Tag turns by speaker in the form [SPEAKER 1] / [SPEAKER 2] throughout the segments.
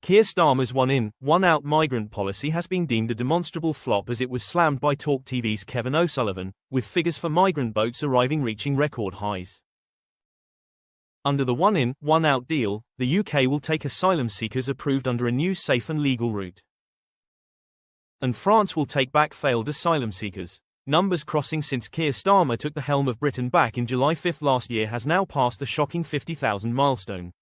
[SPEAKER 1] Keir Starmer's one-in, one-out migrant policy has been deemed a demonstrable flop as it was slammed by TalkTV's Kevin O'Sullivan, with figures for migrant boats arriving reaching record highs. Under the one-in, one-out deal, the UK will take asylum seekers approved under a new safe and legal route. And France will take back failed asylum seekers. Numbers crossing since Keir Starmer took the helm of Britain back in July 5 last year has now passed the shocking 50,000 milestone.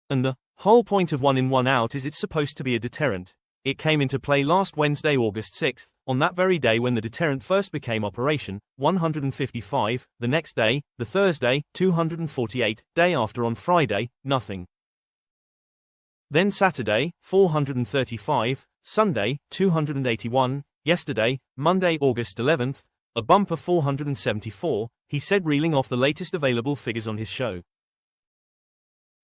[SPEAKER 1] And the whole point of one-in, one-out is it's supposed to be a deterrent. It came into play last Wednesday, August 6, on that very day when the deterrent first became Operation 155, the next day, the Thursday, 248, day after on Friday, nothing. Then Saturday, 435, Sunday, 281, yesterday, Monday, August 11th, a bumper 474, he said, reeling off the latest available figures on his show.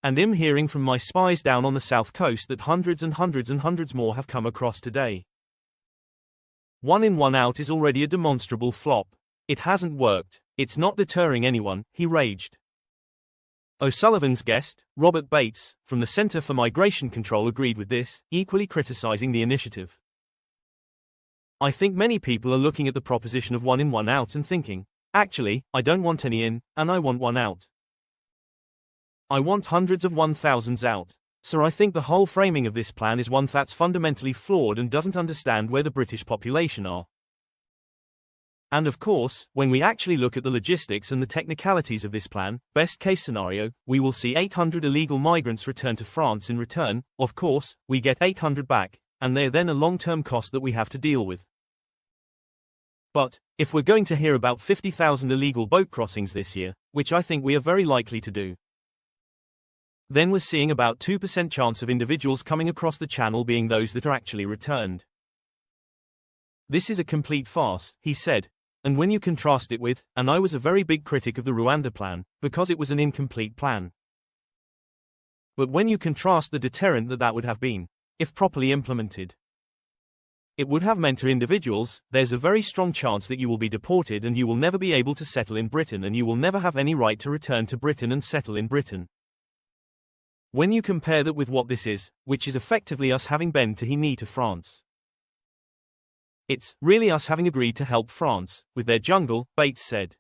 [SPEAKER 1] And I'm hearing from my spies down on the south coast that hundreds and hundreds and hundreds more have come across today. One-in, one-out is already a demonstrable flop. It hasn't worked. It's not deterring anyone, he raged. O'Sullivan's guest, Robert Bates, from the Centre for Migration Control agreed with this, equally criticising the initiative. I think many people are looking at the proposition of one-in, one-out and thinking, actually, I don't want any in, and I want one out. I want hundreds of 1,000s out. So I think the whole framing of this plan is one that's fundamentally flawed and doesn't understand where the British population are. And of course, when we actually look at the logistics and the technicalities of this plan, best case scenario, we will see 800 illegal migrants return to France. In return, of course, we get 800 back, and they're then a long-term cost that we have to deal with. But, if we're going to hear about 50,000 illegal boat crossings this year, which I think we are very likely to do, then we're seeing about 2% chance of individuals coming across the channel being those that are actually returned. This is a complete farce, he said. And when you contrast it with, and I was a very big critic of the Rwanda plan, because it was an incomplete plan. But when you contrast the deterrent that would have been, if properly implemented, it would have meant to individuals, there's a very strong chance that you will be deported and you will never be able to settle in Britain and you will never have any right to return to Britain and settle in Britain. When you compare that with what this is, which is effectively us having bent the knee to France. It's really us having agreed to help France with their jungle, Bates said.